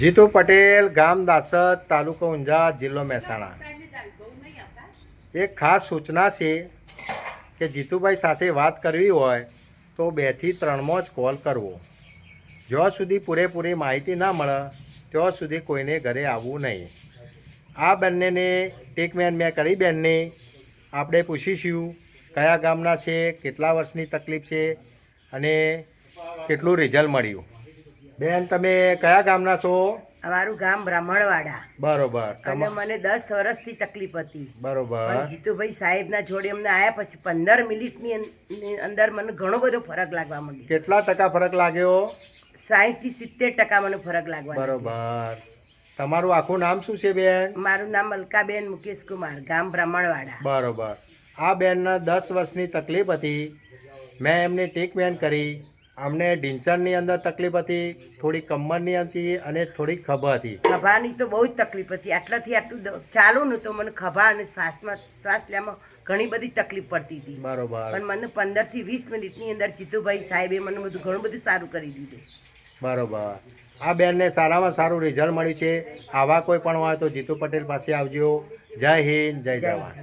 જીતુ પટેલ, ગામ દાસદ, તાલુકો ઊંઝા, જિલ્લો મહેસાણા। એક ખાસ સૂચના છે કે જીતુભાઈ સાથે વાત કરવી હોય તો 2 થી 3માં જ કોલ કરવો। જ્યાં સુધી પૂરેપૂરી માહિતી ના મળે ત્યાં સુધી કોઈને ઘરે આવવું નહીં। આ બંનેને ટેકમેન મેં કરી બેનને આપણે પૂછીશું કયા ગામના છે, કેટલા વર્ષની તકલીફ છે અને કેટલું રિઝલ્ટ મળ્યું। બેન, તમે કયા ગામના છો? અમારું ગામ બ્રાહ્મણવાડા। બરોબર। અને મને 10 વર્ષથી તકલીફ હતી। બરોબર। પણ જીતુભાઈ સાહેબના જોડે અમને આવ્યા પછી 15 મિનિટની અંદર મને ઘણો બધો ફરક લાગવા માંડ્યો। કેટલા ટકા ફરક લાગ્યો? 60 થી 70% મને ફરક લાગવા બરોબર। તમારું આખું નામ શું છે બેન? મારું નામ અલકાબેન મુકેશ કુમાર, ગામ બ્રાહ્મણવાડા। બરોબર। આ બેનના 10 વર્ષની તકલીફ હતી। મેં એમને ટ્રીટમેન્ટ કરી। અમને ઢીંચણની અંદર તકલીફ હતી, થોડી કમરની હતી અને થોડી ખભા હતી। ખભાની તો બહુ જ તકલીફ હતી। આટલાથી આટલું ચાલું ને તો મને ખભા અને શ્વાસ લેવામાં ઘણી બધી તકલીફ પડતી હતી। બરોબર। પણ મને 15 થી 20 મિનિટની અંદર જીતુભાઈ સાહેબે મને ઘણું બધું સારું કરી દીધું। બરોબર। આ બેનને સારામાં સારું રિઝલ્ટ મળ્યું છે। આવા કોઈ પણ હોય તો જીતુ પટેલ પાસે આવજો। જય હિન્દ, જય જવાન।